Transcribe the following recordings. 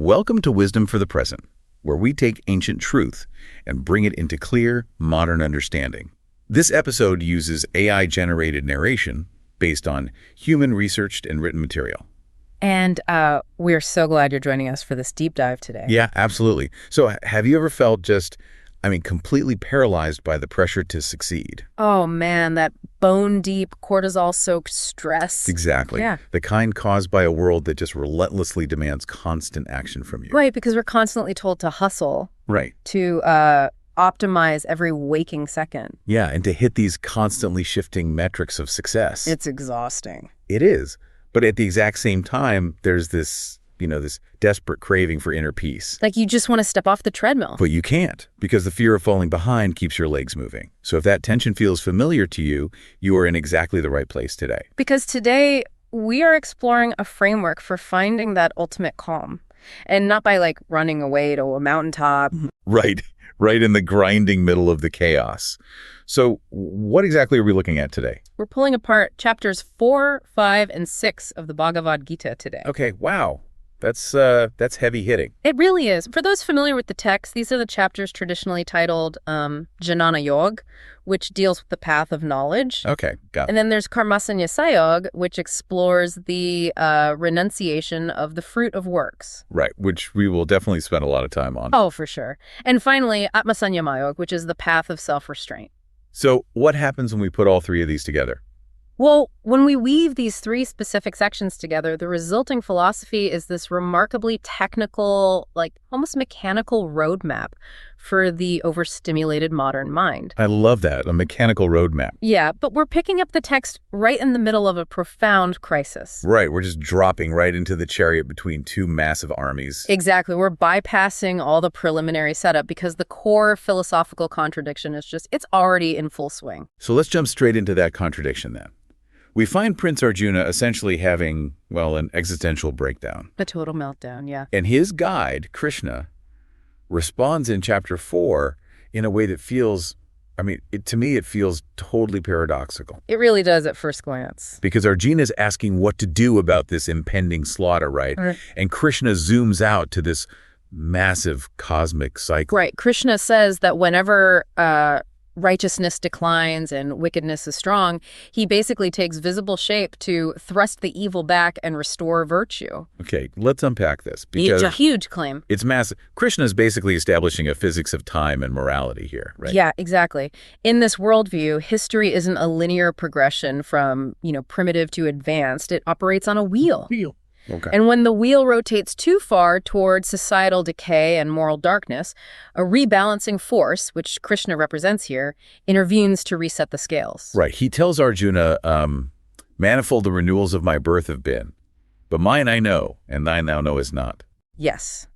Welcome to Wisdom for the Present, where we take ancient truth and bring it into clear, modern understanding. This episode uses AI-generated narration based on human-researched and written material. And we're so glad you're joining us for this deep dive today. Yeah, absolutely. So have you ever felt completely paralyzed by the pressure to succeed? Oh, man, that bone-deep, cortisol-soaked stress. Exactly. Yeah. The kind caused by a world that just relentlessly demands constant action from you. Right, because we're constantly told to hustle. Right. To optimize every waking second. Yeah, and to hit these constantly shifting metrics of success. It's exhausting. It is. But at the exact same time, there's this desperate craving for inner peace. Like you just want to step off the treadmill. But you can't, because the fear of falling behind keeps your legs moving. So if that tension feels familiar to you, you are in exactly the right place today. Because today, we are exploring a framework for finding that ultimate calm. And not by running away to a mountaintop. Right in the grinding middle of the chaos. So what exactly are we looking at today? We're pulling apart chapters 4, 5, and 6 of the Bhagavad Gita today. Okay, wow. That's heavy hitting. It really is. For those familiar with the text, these are the chapters traditionally titled Jnana Yoga, which deals with the path of knowledge. Okay, got it. And then there's Karmasanyasa Yoga, which explores the renunciation of the fruit of works. Right, which we will definitely spend a lot of time on. Oh, for sure. And finally, Atmasanyama Yoga, which is the path of self-restraint. So what happens when we put all three of these together? Well, when we weave these three specific sections together, the resulting philosophy is this remarkably technical, almost mechanical roadmap for the overstimulated modern mind. I love that, a mechanical roadmap. Yeah, but we're picking up the text right in the middle of a profound crisis. Right, we're just dropping right into the chariot between two massive armies. Exactly, we're bypassing all the preliminary setup because the core philosophical contradiction is it's already in full swing. So let's jump straight into that contradiction then. We find Prince Arjuna essentially having, an existential breakdown. A total meltdown, yeah. And his guide, Krishna, responds in chapter 4 in a way that feels, to me it feels totally paradoxical. It really does at first glance. Because Arjuna's asking what to do about this impending slaughter, right? And Krishna zooms out to this massive cosmic cycle. Right. Krishna says that whenever righteousness declines and wickedness is strong, he basically takes visible shape to thrust the evil back and restore virtue. Okay, let's unpack this. It's a huge claim. It's massive. Krishna is basically establishing a physics of time and morality here, right? Yeah, exactly. In this worldview, history isn't a linear progression from, primitive to advanced. It operates on a wheel. Okay. And when the wheel rotates too far toward societal decay and moral darkness, a rebalancing force, which Krishna represents here, intervenes to reset the scales. Right. He tells Arjuna, manifold the renewals of my birth have been, but mine I know, and thine thou knowest not. Yes.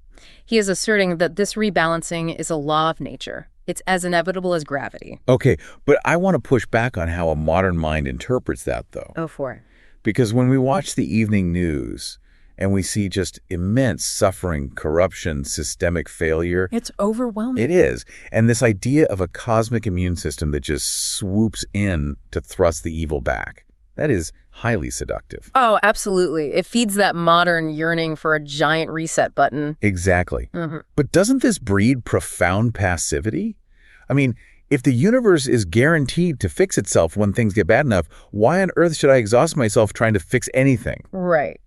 He is asserting that this rebalancing is a law of nature. It's as inevitable as gravity. Okay, but I want to push back on how a modern mind interprets that, though. Oh, for it. Because when we watch the evening news and we see just immense suffering, corruption, systemic failure. It's overwhelming. It is. And this idea of a cosmic immune system that just swoops in to thrust the evil back, that is highly seductive. Oh, absolutely. It feeds that modern yearning for a giant reset button. Exactly. But doesn't this breed profound passivity? If the universe is guaranteed to fix itself when things get bad enough, why on earth should I exhaust myself trying to fix anything? Right.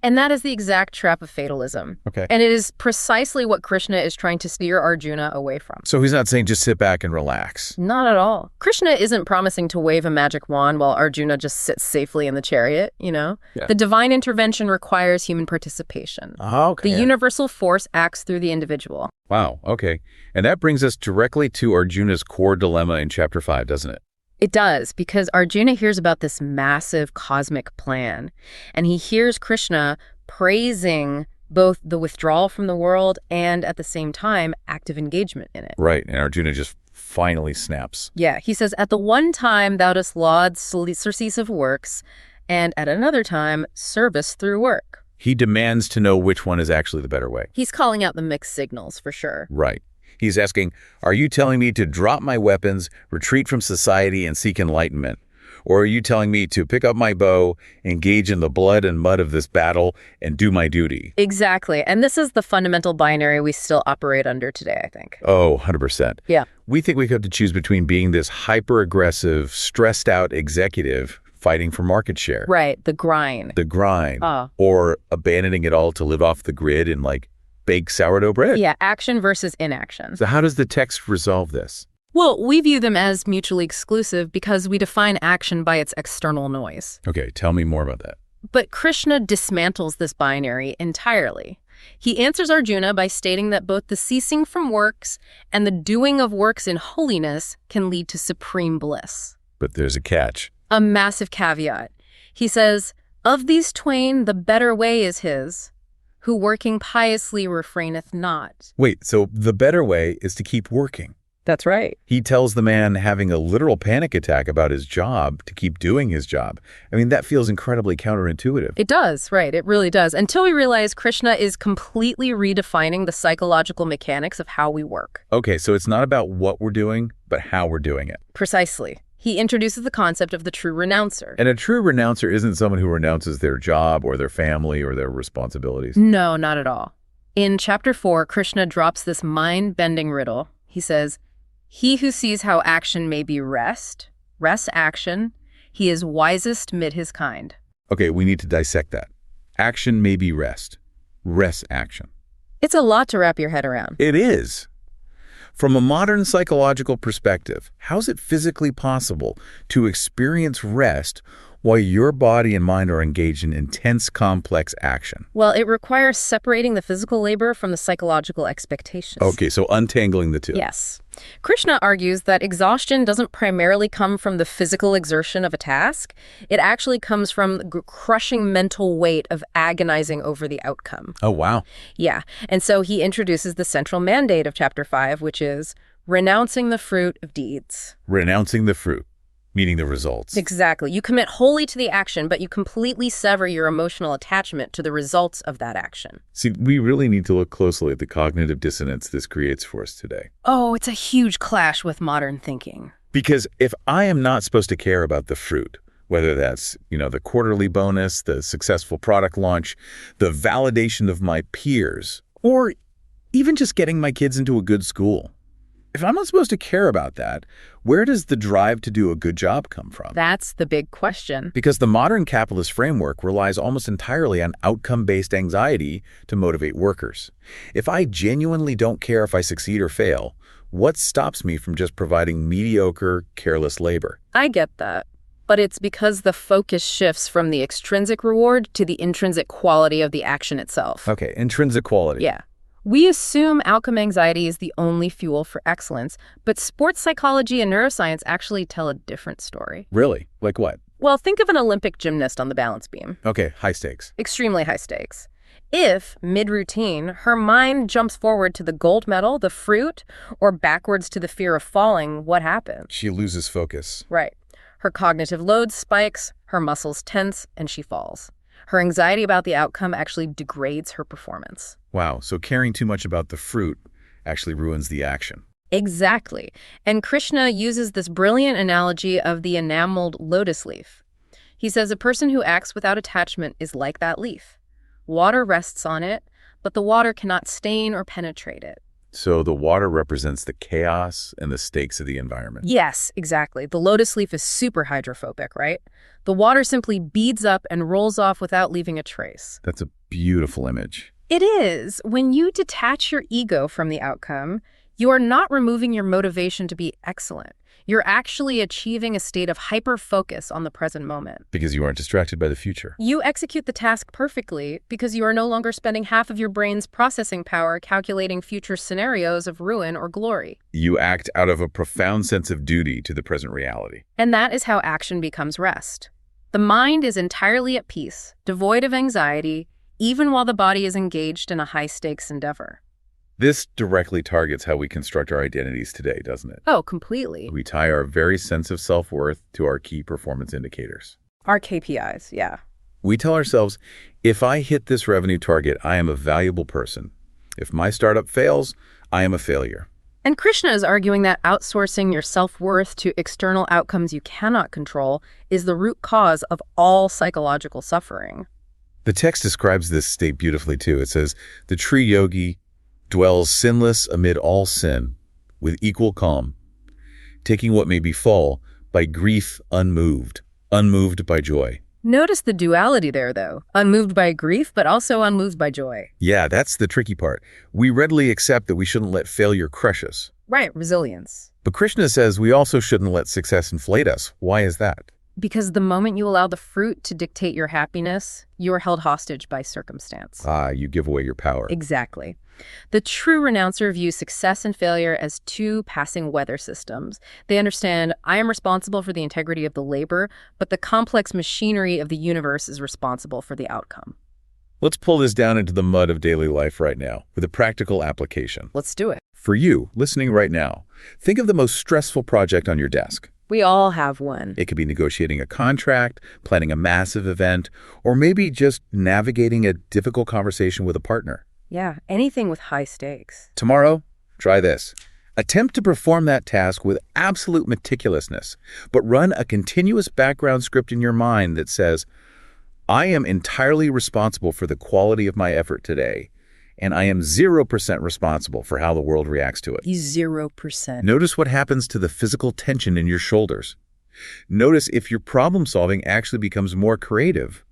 And that is the exact trap of fatalism. Okay. And it is precisely what Krishna is trying to steer Arjuna away from. So he's not saying just sit back and relax. Not at all. Krishna isn't promising to wave a magic wand while Arjuna just sits safely in the chariot, Yeah. The divine intervention requires human participation. Okay. The universal force acts through the individual. Wow, okay. And that brings us directly to Arjuna's core dilemma in chapter 5, doesn't it? It does, because Arjuna hears about this massive cosmic plan, and he hears Krishna praising both the withdrawal from the world and, at the same time, active engagement in it. Right, and Arjuna just finally snaps. Yeah, he says, at the one time thou dost laud surcease of works, and at another time service through work. He demands to know which one is actually the better way. He's calling out the mixed signals, for sure. Right. He's asking, are you telling me to drop my weapons, retreat from society, and seek enlightenment? Or are you telling me to pick up my bow, engage in the blood and mud of this battle, and do my duty? Exactly. And this is the fundamental binary we still operate under today, I think. Oh, 100%. Yeah. We think we have to choose between being this hyper-aggressive, stressed-out executive fighting for market share. Right. The grind. Or abandoning it all to live off the grid and bake sourdough bread. Yeah. Action versus inaction. So how does the text resolve this? Well, we view them as mutually exclusive because we define action by its external noise. Okay, tell me more about that. But Krishna dismantles this binary entirely. He answers Arjuna by stating that both the ceasing from works and the doing of works in holiness can lead to supreme bliss. But there's a catch. A massive caveat. He says, "Of these twain, the better way is his, who working piously refraineth not." Wait, so the better way is to keep working. That's right. He tells the man having a literal panic attack about his job to keep doing his job. I mean, that feels incredibly counterintuitive. It does, right. It really does. Until we realize Krishna is completely redefining the psychological mechanics of how we work. Okay, so it's not about what we're doing, but how we're doing it. Precisely. He introduces the concept of the true renouncer. And a true renouncer isn't someone who renounces their job or their family or their responsibilities. No, not at all. In Chapter 4, Krishna drops this mind-bending riddle. He says, "He who sees how action may be rests action, he is wisest mid his kind." Okay, we need to dissect that. Action may be rest action. It's a lot to wrap your head around. It is. From a modern psychological perspective, how is it physically possible to experience rest while your body and mind are engaged in intense, complex action? Well, it requires separating the physical labor from the psychological expectations. Okay, so untangling the two. Yes. Krishna argues that exhaustion doesn't primarily come from the physical exertion of a task. It actually comes from the crushing mental weight of agonizing over the outcome. Oh, wow. Yeah. And so he introduces the central mandate of Chapter 5, which is renouncing the fruit of deeds. Renouncing the fruit, meaning the results. Exactly. You commit wholly to the action, but you completely sever your emotional attachment to the results of that action. See, we really need to look closely at the cognitive dissonance this creates for us today. Oh, it's a huge clash with modern thinking. Because if I am not supposed to care about the fruit, whether that's, the quarterly bonus, the successful product launch, the validation of my peers, or even just getting my kids into a good school, if I'm not supposed to care about that, where does the drive to do a good job come from? That's the big question. Because the modern capitalist framework relies almost entirely on outcome-based anxiety to motivate workers. If I genuinely don't care if I succeed or fail, what stops me from just providing mediocre, careless labor? I get that. But it's because the focus shifts from the extrinsic reward to the intrinsic quality of the action itself. Okay, intrinsic quality. Yeah. We assume outcome anxiety is the only fuel for excellence, but sports psychology and neuroscience actually tell a different story. Really? Like what? Well, think of an Olympic gymnast on the balance beam. Okay, high stakes. Extremely high stakes. If, mid-routine, her mind jumps forward to the gold medal, the fruit, or backwards to the fear of falling, what happens? She loses focus. Right. Her cognitive load spikes, her muscles tense, and she falls. Her anxiety about the outcome actually degrades her performance. Wow, so caring too much about the fruit actually ruins the action. Exactly. And Krishna uses this brilliant analogy of the enameled lotus leaf. He says a person who acts without attachment is like that leaf. Water rests on it, but the water cannot stain or penetrate it. So the water represents the chaos and the stakes of the environment. Yes, exactly. The lotus leaf is super hydrophobic, right? The water simply beads up and rolls off without leaving a trace. That's a beautiful image. It is. When you detach your ego from the outcome, you are not removing your motivation to be excellent. You're actually achieving a state of hyper-focus on the present moment. Because you aren't distracted by the future. You execute the task perfectly because you are no longer spending half of your brain's processing power calculating future scenarios of ruin or glory. You act out of a profound sense of duty to the present reality. And that is how action becomes rest. The mind is entirely at peace, devoid of anxiety, even while the body is engaged in a high-stakes endeavor. This directly targets how we construct our identities today, doesn't it? Oh, completely. We tie our very sense of self-worth to our key performance indicators. Our KPIs, yeah. We tell ourselves, if I hit this revenue target, I am a valuable person. If my startup fails, I am a failure. And Krishna is arguing that outsourcing your self-worth to external outcomes you cannot control is the root cause of all psychological suffering. The text describes this state beautifully, too. It says, the true yogi dwells sinless amid all sin, with equal calm, taking what may befall by grief unmoved by joy. Notice the duality there, though. Unmoved by grief, but also unmoved by joy. Yeah, that's the tricky part. We readily accept that we shouldn't let failure crush us. Right, resilience. But Krishna says we also shouldn't let success inflate us. Why is that? Because the moment you allow the fruit to dictate your happiness, you are held hostage by circumstance. You give away your power. Exactly. The true renouncer views success and failure as two passing weather systems. They understand, I am responsible for the integrity of the labor, but the complex machinery of the universe is responsible for the outcome. Let's pull this down into the mud of daily life right now with a practical application. Let's do it. For you, listening right now, think of the most stressful project on your desk. We all have one. It could be negotiating a contract, planning a massive event, or maybe just navigating a difficult conversation with a partner. Yeah, anything with high stakes. Tomorrow, try this. Attempt to perform that task with absolute meticulousness, but run a continuous background script in your mind that says, I am entirely responsible for the quality of my effort today, and I am 0% responsible for how the world reacts to it. 0%. Notice what happens to the physical tension in your shoulders. Notice if your problem solving actually becomes more creative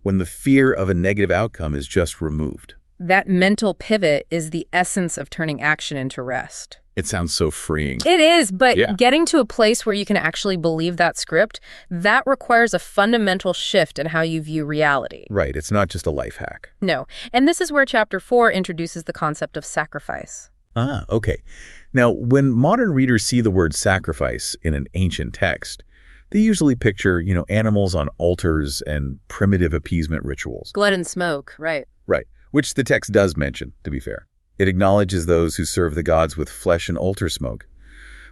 when the fear of a negative outcome is just removed. That mental pivot is the essence of turning action into rest. It sounds so freeing. It is, but getting to a place where you can actually believe that script, that requires a fundamental shift in how you view reality. Right, it's not just a life hack. No, and this is where Chapter 4 introduces the concept of sacrifice. Okay. Now, when modern readers see the word sacrifice in an ancient text, they usually picture, animals on altars and primitive appeasement rituals. Blood and smoke, right. Right, which the text does mention, to be fair. It acknowledges those who serve the gods with flesh and altar smoke.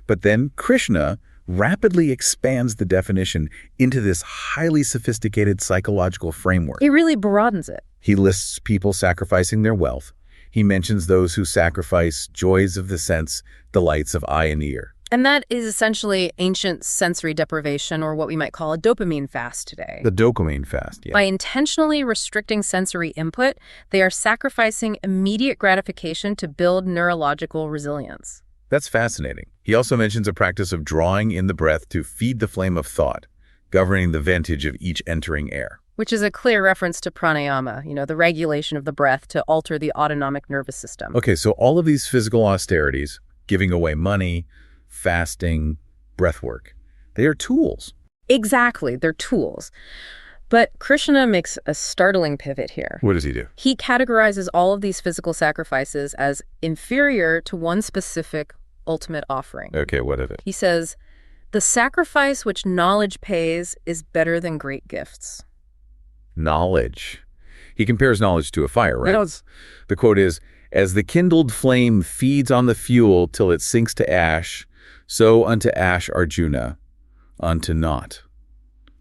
But then Krishna rapidly expands the definition into this highly sophisticated psychological framework. It really broadens it. He lists people sacrificing their wealth. He mentions those who sacrifice joys of the sense, delights of eye and ear. And that is essentially ancient sensory deprivation, or what we might call a dopamine fast today. The dopamine fast, yeah. By intentionally restricting sensory input, they are sacrificing immediate gratification to build neurological resilience. That's fascinating. He also mentions a practice of drawing in the breath to feed the flame of thought, governing the vintage of each entering air. Which is a clear reference to pranayama, the regulation of the breath to alter the autonomic nervous system. Okay, so all of these physical austerities, giving away money, fasting, breath work, they are tools. Exactly, they're tools. But Krishna makes a startling pivot here. What does he do? He categorizes all of these physical sacrifices as inferior to one specific ultimate offering. Okay, what of it? He says, the sacrifice which knowledge pays is better than great gifts. Knowledge. He compares knowledge to a fire, right? He does. The quote is, as the kindled flame feeds on the fuel till it sinks to ash, so unto ash Arjuna, unto naught.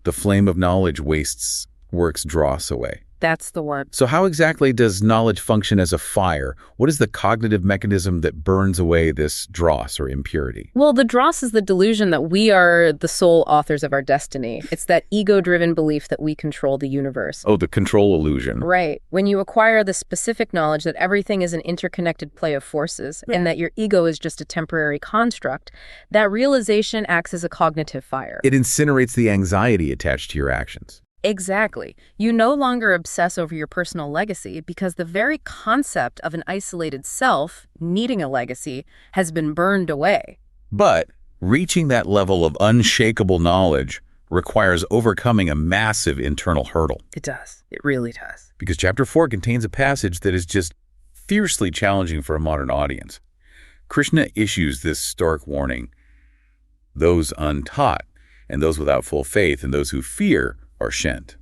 The flame of knowledge wastes, works dross away. That's the one. So how exactly does knowledge function as a fire? What is the cognitive mechanism that burns away this dross or impurity? Well, the dross is the delusion that we are the sole authors of our destiny. It's that ego-driven belief that we control the universe. Oh, the control illusion. Right. When you acquire the specific knowledge that everything is an interconnected play of forces and that your ego is just a temporary construct, that realization acts as a cognitive fire. It incinerates the anxiety attached to your actions. Exactly. You no longer obsess over your personal legacy because the very concept of an isolated self needing a legacy has been burned away. But reaching that level of unshakable knowledge requires overcoming a massive internal hurdle. It does. It really does. Because Chapter 4 contains a passage that is just fiercely challenging for a modern audience. Krishna issues this stark warning. Those untaught, and those without full faith, and those who fear are shent.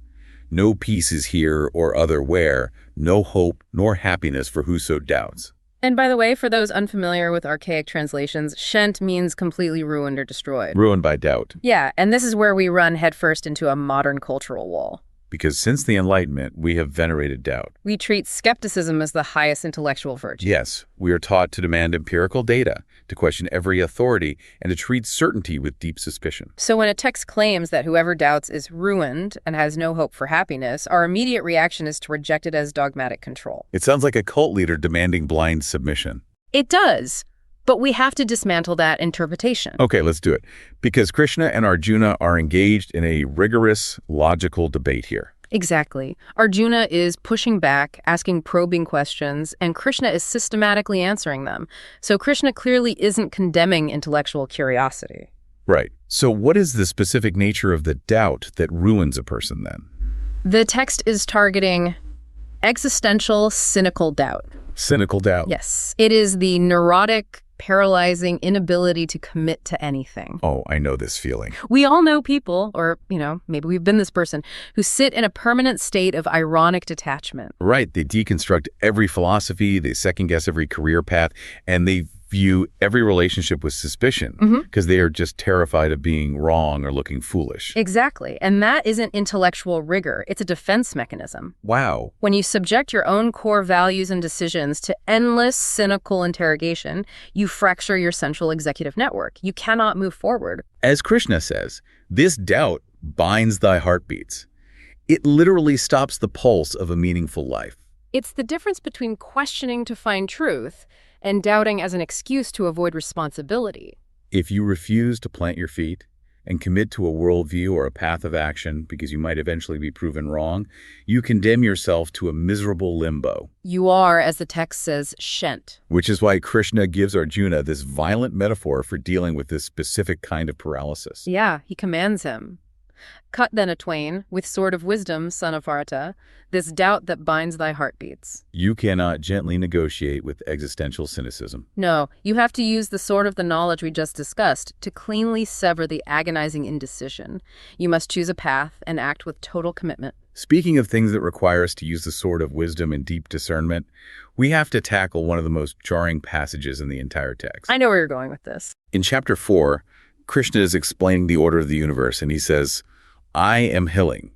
No peace is here or otherwhere, no hope nor happiness for whoso doubts. And by the way, for those unfamiliar with archaic translations, shent means completely ruined or destroyed. Ruined by doubt. Yeah, and this is where we run headfirst into a modern cultural wall. because since the Enlightenment, we have venerated doubt. We treat skepticism as the highest intellectual virtue. Yes, we are taught to demand empirical data, to question every authority, and to treat certainty with deep suspicion. So when a text claims that whoever doubts is ruined and has no hope for happiness, our immediate reaction is to reject it as dogmatic control. It sounds like a cult leader demanding blind submission. It does. But we have to dismantle that interpretation. Okay, let's do it. Because Krishna and Arjuna are engaged in a rigorous, logical debate here. Exactly. Arjuna is pushing back, asking probing questions, and Krishna is systematically answering them. So Krishna clearly isn't condemning intellectual curiosity. Right. So what is the specific nature of the doubt that ruins a person then? The text is targeting existential, cynical doubt. Cynical doubt. Yes. It is the neurotic, paralyzing inability to commit to anything. Oh, I know this feeling. We all know people, or, maybe we've been this person, who sit in a permanent state of ironic detachment. Right. They deconstruct every philosophy, they second-guess every career path, and they view every relationship with suspicion because they are just terrified of being wrong or looking foolish. Exactly. And that isn't intellectual rigor. It's a defense mechanism. Wow. When you subject your own core values and decisions to endless cynical interrogation, you fracture your central executive network. You cannot move forward. As Krishna says, this doubt binds thy heartbeats. It literally stops the pulse of a meaningful life. It's the difference between questioning to find truth and doubting as an excuse to avoid responsibility. If you refuse to plant your feet and commit to a worldview or a path of action because you might eventually be proven wrong, you condemn yourself to a miserable limbo. You are, as the text says, shent. Which is why Krishna gives Arjuna this violent metaphor for dealing with this specific kind of paralysis. Yeah, he commands him. Cut then a twain, with sword of wisdom, son of Arta, this doubt that binds thy heartbeats. You cannot gently negotiate with existential cynicism. No, you have to use the sword of the knowledge we just discussed to cleanly sever the agonizing indecision. You must choose a path and act with total commitment. Speaking of things that require us to use the sword of wisdom and deep discernment, we have to tackle one of the most jarring passages in the entire text. I know where you're going with this. In chapter 4, Krishna is explaining the order of the universe, and he says, I am healing.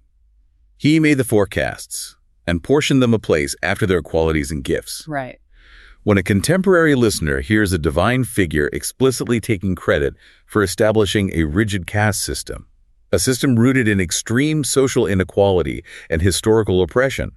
He made the forecasts and portioned them a place after their qualities and gifts. Right. When a contemporary listener hears a divine figure explicitly taking credit for establishing a rigid caste system, a system rooted in extreme social inequality and historical oppression,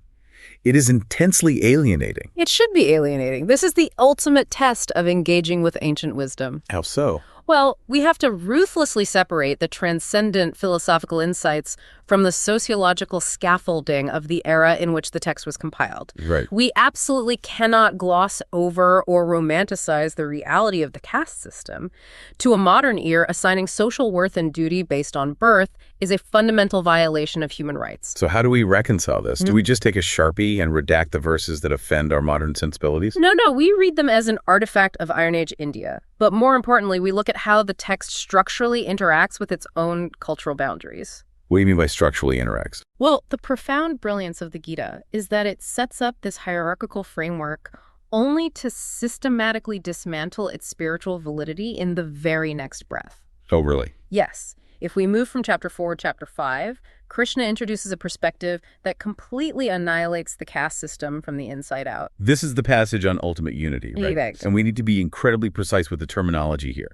it is intensely alienating. It should be alienating. This is the ultimate test of engaging with ancient wisdom. How so? Well, we have to ruthlessly separate the transcendent philosophical insights from the sociological scaffolding of the era in which the text was compiled. Right. We absolutely cannot gloss over or romanticize the reality of the caste system. To a modern ear, assigning social worth and duty based on birth is a fundamental violation of human rights. So how do we reconcile this? Do we just take a Sharpie and redact the verses that offend our modern sensibilities? No, we read them as an artifact of Iron Age India. But more importantly, we look at how the text structurally interacts with its own cultural boundaries. What do you mean by structurally interacts? Well, the profound brilliance of the Gita is that it sets up this hierarchical framework only to systematically dismantle its spiritual validity in the very next breath. Oh, really? Yes. If we move from chapter 4 to chapter 5, Krishna introduces a perspective that completely annihilates the caste system from the inside out. This is the passage on ultimate unity, right? Exactly. And we need to be incredibly precise with the terminology here.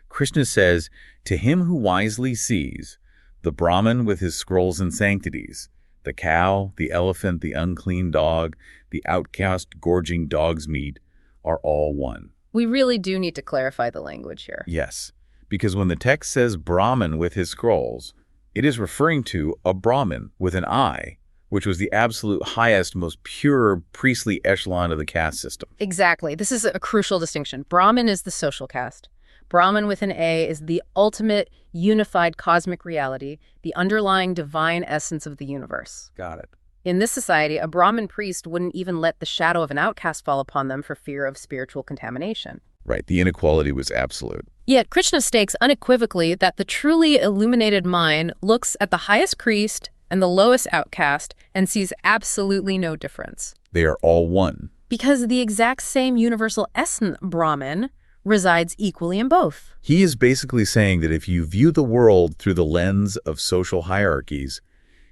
Krishna says, to him who wisely sees, the Brahmin with his scrolls and sanctities, the cow, the elephant, the unclean dog, the outcast gorging dog's meat are all one. We really do need to clarify the language here. Yes, because when the text says Brahmin with his scrolls, it is referring to a Brahmin with an I, which was the absolute highest, most pure priestly echelon of the caste system. Exactly. This is a crucial distinction. Brahmin is the social caste. Brahman with an A is the ultimate unified cosmic reality, the underlying divine essence of the universe. Got it. In this society, a Brahmin priest wouldn't even let the shadow of an outcast fall upon them for fear of spiritual contamination. Right, the inequality was absolute. Yet Krishna states unequivocally that the truly illuminated mind looks at the highest priest and the lowest outcast and sees absolutely no difference. They are all one. Because the exact same universal essence, Brahman, resides equally in both. He is basically saying that if you view the world through the lens of social hierarchies,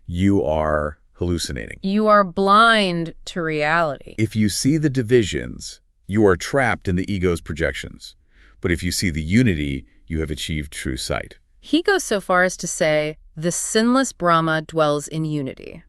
you are hallucinating. You are blind to reality. If you see the divisions, you are trapped in the ego's projections. But if you see the unity, you have achieved true sight. He goes so far as to say, the sinless Brahma dwells in unity,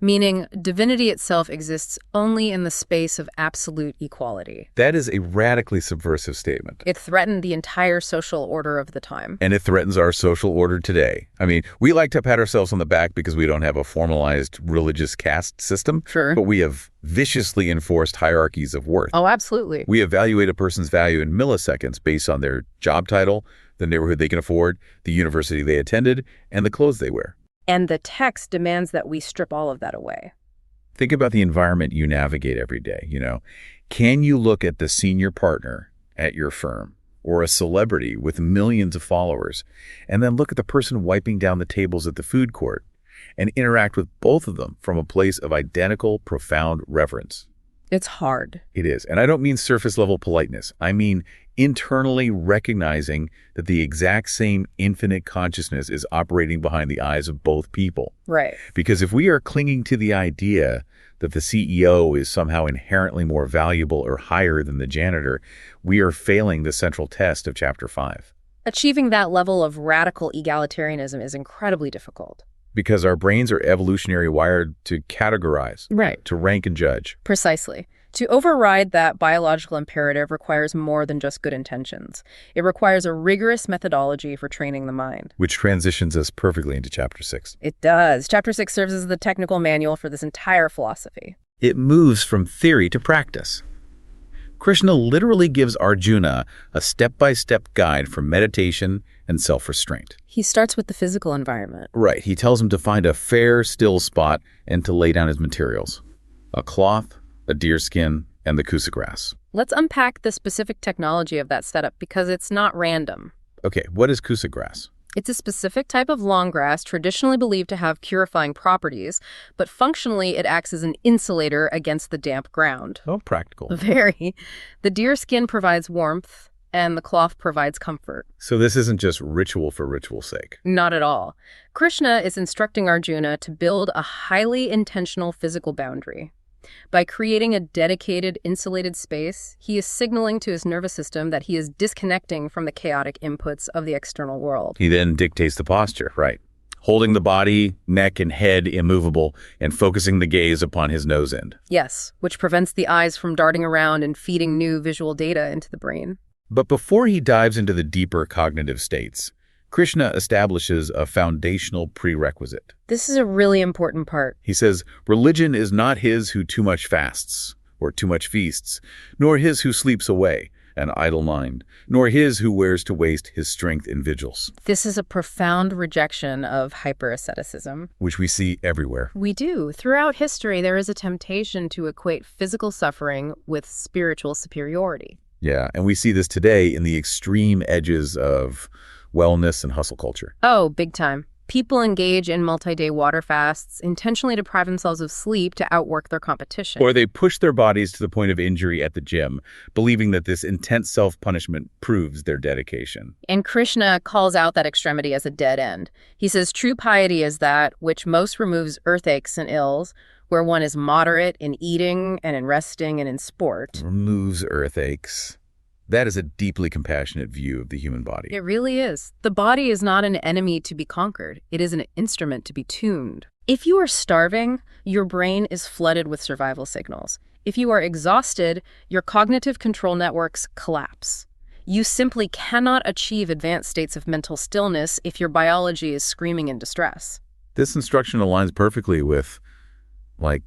meaning divinity itself exists only in the space of absolute equality. That is a radically subversive statement. It threatened the entire social order of the time. And it threatens our social order today. I mean, we like to pat ourselves on the back because we don't have a formalized religious caste system. Sure. But we have viciously enforced hierarchies of worth. Oh, absolutely. We evaluate a person's value in milliseconds based on their job title, the neighborhood they can afford, the university they attended, and the clothes they wear. And the text demands that we strip all of that away. Think about the environment you navigate every day, Can you look at the senior partner at your firm or a celebrity with millions of followers and then look at the person wiping down the tables at the food court and interact with both of them from a place of identical, profound reverence? It's hard. It is. And I don't mean surface level politeness. I mean internally recognizing that the exact same infinite consciousness is operating behind the eyes of both people. Right. Because if we are clinging to the idea that the CEO is somehow inherently more valuable or higher than the janitor, we are failing the central test of Chapter 5. Achieving that level of radical egalitarianism is incredibly difficult. Because our brains are evolutionarily wired to categorize, Right. to rank and judge. Precisely. To override that biological imperative requires more than just good intentions. It requires a rigorous methodology for training the mind. Which transitions us perfectly into Chapter 6. It does. Chapter 6 serves as the technical manual for this entire philosophy. It moves from theory to practice. Krishna literally gives Arjuna a step-by-step guide for meditation and self-restraint. He starts with the physical environment. Right. He tells him to find a fair, still spot and to lay down his materials. A cloth, a deerskin, and the kusa grass. Let's unpack the specific technology of that setup because it's not random. Okay, what is kusa grass? It's a specific type of long grass traditionally believed to have purifying properties, but functionally it acts as an insulator against the damp ground. Oh, practical. Very. The deerskin provides warmth, and the cloth provides comfort. So this isn't just ritual for ritual's sake. Not at all. Krishna is instructing Arjuna to build a highly intentional physical boundary. By creating a dedicated, insulated space, he is signaling to his nervous system that he is disconnecting from the chaotic inputs of the external world. He then dictates the posture, right? Holding the body, neck, and head immovable, and focusing the gaze upon his nose end. Yes, which prevents the eyes from darting around and feeding new visual data into the brain. But before he dives into the deeper cognitive states, Krishna establishes a foundational prerequisite. This is a really important part. He says, religion is not his who too much fasts or too much feasts, nor his who sleeps away, an idle mind, nor his who wears to waste his strength in vigils. This is a profound rejection of hyper-asceticism. Which we see everywhere. We do. Throughout history, there is a temptation to equate physical suffering with spiritual superiority. Yeah, and we see this today in the extreme edges of wellness and hustle culture. Oh, big time. People engage in multi-day water fasts, intentionally deprive themselves of sleep to outwork their competition. Or they push their bodies to the point of injury at the gym, believing that this intense self-punishment proves their dedication. And Krishna calls out that extremity as a dead end. He says true piety is that which most removes earthaches and ills, where one is moderate in eating and in resting and in sport. Removes earthaches. That is a deeply compassionate view of the human body. It really is. The body is not an enemy to be conquered. It is an instrument to be tuned. If you are starving, your brain is flooded with survival signals. If you are exhausted, your cognitive control networks collapse. You simply cannot achieve advanced states of mental stillness if your biology is screaming in distress. This instruction aligns perfectly with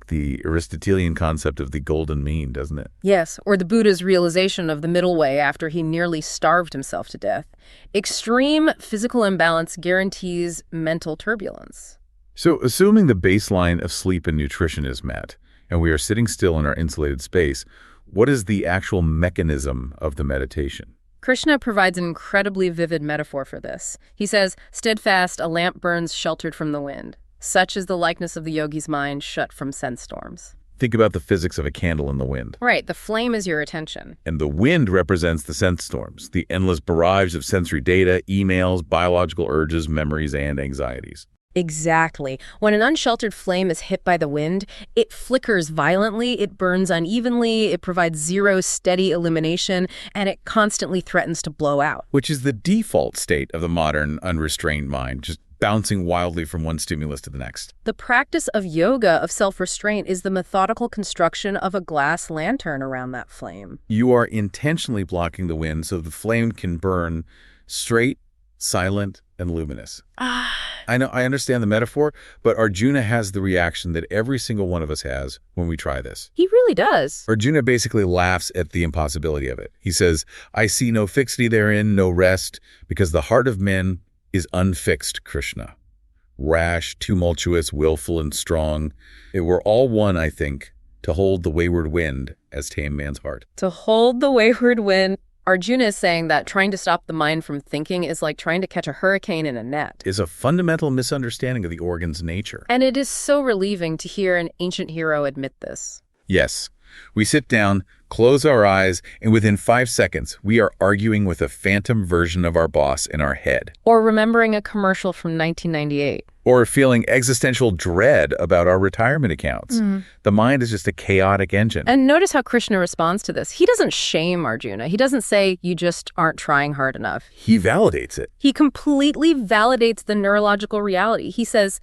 the Aristotelian concept of the golden mean, doesn't it? Yes, or the Buddha's realization of the middle way after he nearly starved himself to death. Extreme physical imbalance guarantees mental turbulence. So, assuming the baseline of sleep and nutrition is met, and we are sitting still in our insulated space, what is the actual mechanism of the meditation? Krishna provides an incredibly vivid metaphor for this. He says, steadfast, a lamp burns sheltered from the wind. Such is the likeness of the yogi's mind shut from sense storms. Think about the physics of a candle in the wind. Right, the flame is your attention. And the wind represents the sense storms, the endless barrage of sensory data, emails, biological urges, memories, and anxieties. Exactly. When an unsheltered flame is hit by the wind, it flickers violently, it burns unevenly, it provides zero steady illumination, and it constantly threatens to blow out. Which is the default state of the modern, unrestrained mind, just bouncing wildly from one stimulus to the next. The practice of yoga, of self-restraint, is the methodical construction of a glass lantern around that flame. You are intentionally blocking the wind so the flame can burn straight, silent, and luminous. I know, I understand the metaphor, but Arjuna has the reaction that every single one of us has when we try this. He really does. Arjuna basically laughs at the impossibility of it. He says, I see no fixity therein, no rest, because the heart of men is unfixed, Krishna. Rash, tumultuous, willful, and strong. It were all one, I think, to hold the wayward wind as tame man's heart. To hold the wayward wind. Arjuna is saying that trying to stop the mind from thinking is like trying to catch a hurricane in a net. Is a fundamental misunderstanding of the organ's nature. And it is so relieving to hear an ancient hero admit this. Yes. We sit down, close our eyes, and within 5 seconds, we are arguing with a phantom version of our boss in our head. Or remembering a commercial from 1998. Or feeling existential dread about our retirement accounts. The mind is just a chaotic engine. And notice how Krishna responds to this. He doesn't shame Arjuna. He doesn't say, you just aren't trying hard enough. He validates it. He completely validates the neurological reality. He says,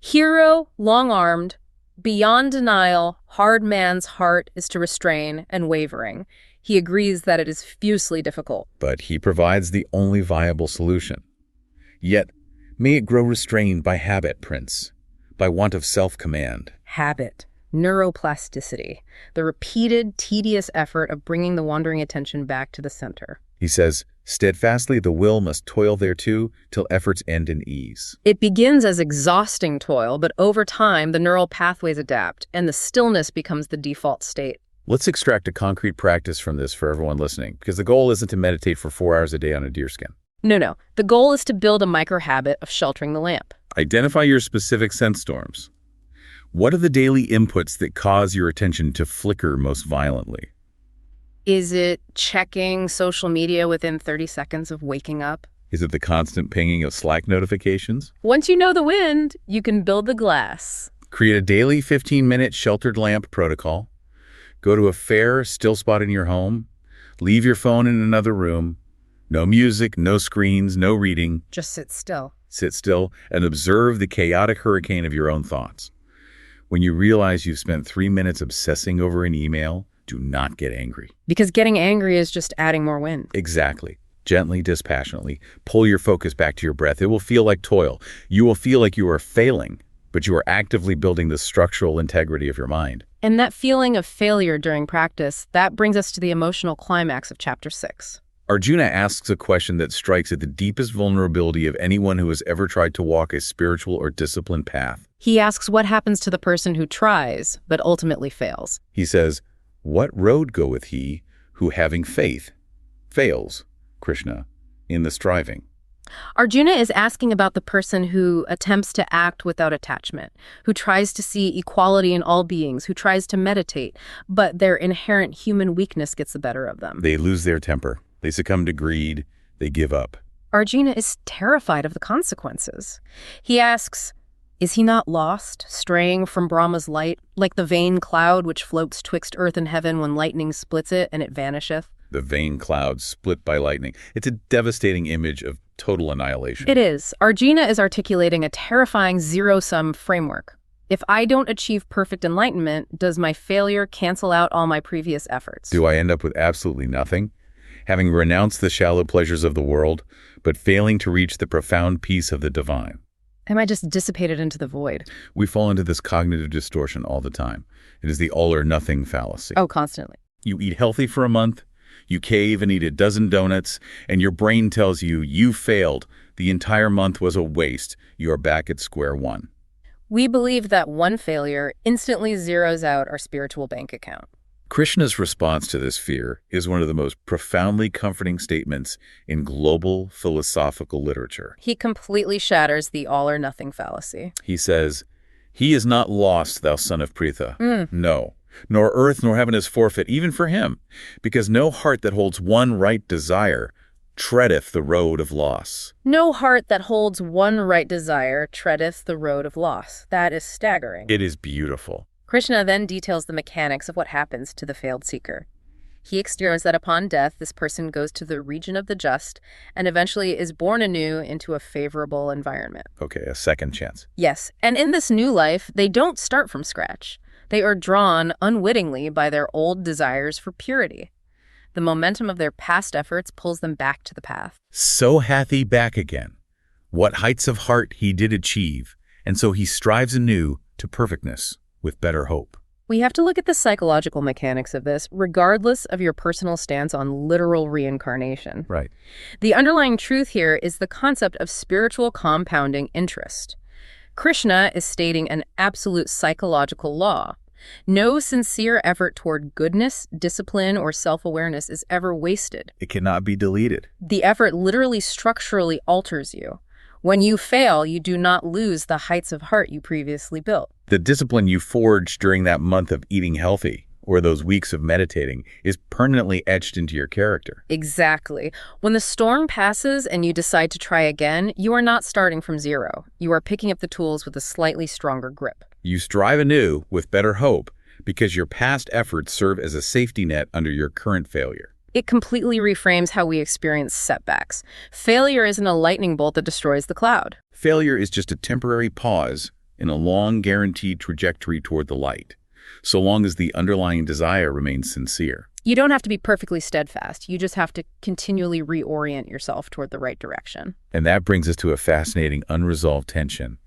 hero, long-armed, beyond denial, hard man's heart is to restrain and wavering. He agrees that it is fusely difficult. But he provides the only viable solution. Yet, may it grow restrained by habit, Prince, by want of self-command. Habit, neuroplasticity, the repeated, tedious effort of bringing the wandering attention back to the center. He says, steadfastly the will must toil thereto till efforts end in ease. It begins as exhausting toil, but over time the neural pathways adapt, and the stillness becomes the default state. Let's extract a concrete practice from this for everyone listening, because the goal isn't to meditate for 4 hours a day on a deerskin. No. The goal is to build a micro-habit of sheltering the lamp. Identify your specific sense storms. What are the daily inputs that cause your attention to flicker most violently? Is it checking social media within 30 seconds of waking up? Is it the constant pinging of Slack notifications? Once you know the wind, you can build the glass. Create a daily 15-minute sheltered lamp protocol. Go to a fair, still spot in your home. Leave your phone in another room. No music, no screens, no reading. Just sit still. Sit still and observe the chaotic hurricane of your own thoughts. When you realize you've spent 3 minutes obsessing over an email, do not get angry. Because getting angry is just adding more wind. Exactly. Gently, dispassionately, pull your focus back to your breath. It will feel like toil. You will feel like you are failing, but you are actively building the structural integrity of your mind. And that feeling of failure during practice, that brings us to the emotional climax of Chapter 6. Arjuna asks a question that strikes at the deepest vulnerability of anyone who has ever tried to walk a spiritual or disciplined path. He asks what happens to the person who tries, but ultimately fails. He says, what road goeth he who having faith fails, Krishna, in the striving? Arjuna is asking about the person who attempts to act without attachment, who tries to see equality in all beings, who tries to meditate, but their inherent human weakness gets the better of them. They lose their temper. They succumb to greed. They give up. Arjuna is terrified of the consequences. He asks, is he not lost, straying from Brahma's light, like the vain cloud which floats twixt earth and heaven when lightning splits it and it vanisheth? The vain cloud split by lightning. It's a devastating image of total annihilation. It is. Arjuna is articulating a terrifying zero-sum framework. If I don't achieve perfect enlightenment, does my failure cancel out all my previous efforts? Do I end up with absolutely nothing? Having renounced the shallow pleasures of the world, but failing to reach the profound peace of the divine? Am I just dissipated into the void? We fall into this cognitive distortion all the time. It is the all-or-nothing fallacy. Oh, constantly. You eat healthy for a month, you cave and eat a dozen donuts, and your brain tells you you failed. The entire month was a waste. You are back at square one. We believe that one failure instantly zeroes out our spiritual bank account. Krishna's response to this fear is one of the most profoundly comforting statements in global philosophical literature. He completely shatters the all-or-nothing fallacy. He says, he is not lost, thou son of Pritha. No, nor earth nor heaven is forfeit, even for him, because no heart that holds one right desire treadeth the road of loss. No heart that holds one right desire treadeth the road of loss. That is staggering. It is beautiful. Krishna then details the mechanics of what happens to the failed seeker. He explains that upon death, this person goes to the region of the just and eventually is born anew into a favorable environment. Okay, a second chance. Yes, and in this new life, they don't start from scratch. They are drawn unwittingly by their old desires for purity. The momentum of their past efforts pulls them back to the path. So hath he back again. What heights of heart he did achieve, and so he strives anew to perfectness with better hope. We have to look at the psychological mechanics of this, regardless of your personal stance on literal reincarnation. Right. The underlying truth here is the concept of spiritual compounding interest. Krishna is stating an absolute psychological law. No sincere effort toward goodness, discipline, or self-awareness is ever wasted. It cannot be deleted. The effort literally structurally alters you. When you fail, you do not lose the heights of heart you previously built. The discipline you forged during that month of eating healthy, or those weeks of meditating, is permanently etched into your character. Exactly. When the storm passes and you decide to try again, you are not starting from zero. You are picking up the tools with a slightly stronger grip. You strive anew with better hope because your past efforts serve as a safety net under your current failure. It completely reframes how we experience setbacks. Failure isn't a lightning bolt that destroys the cloud. Failure is just a temporary pause in a long, guaranteed trajectory toward the light, so long as the underlying desire remains sincere. You don't have to be perfectly steadfast. You just have to continually reorient yourself toward the right direction. And that brings us to a fascinating unresolved tension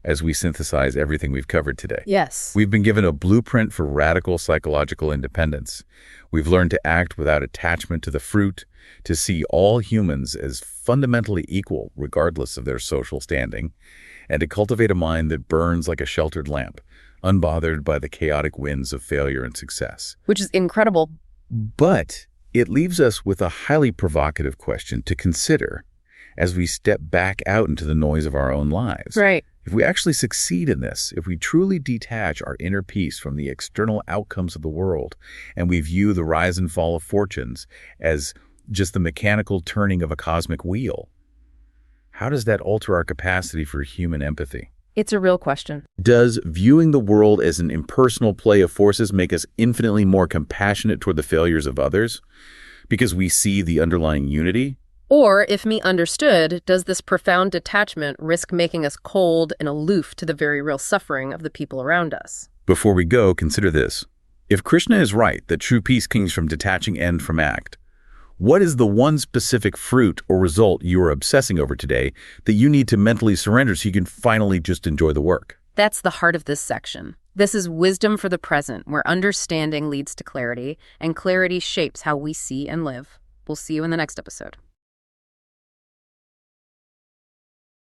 as we synthesize everything we've covered today. Yes. We've been given a blueprint for radical psychological independence. We've learned to act without attachment to the fruit, to see all humans as fundamentally equal regardless of their social standing, and to cultivate a mind that burns like a sheltered lamp, unbothered by the chaotic winds of failure and success. Which is incredible. But it leaves us with a highly provocative question to consider as we step back out into the noise of our own lives. Right. If we actually succeed in this, if we truly detach our inner peace from the external outcomes of the world, and we view the rise and fall of fortunes as just the mechanical turning of a cosmic wheel, how does that alter our capacity for human empathy? It's a real question. Does viewing the world as an impersonal play of forces make us infinitely more compassionate toward the failures of others because we see the underlying unity? Or, if me understood, does this profound detachment risk making us cold and aloof to the very real suffering of the people around us? Before we go, consider this. If Krishna is right that true peace comes from detaching end from act, what is the one specific fruit or result you are obsessing over today that you need to mentally surrender so you can finally just enjoy the work? That's the heart of this section. This is wisdom for the present, where understanding leads to clarity, and clarity shapes how we see and live. We'll see you in the next episode.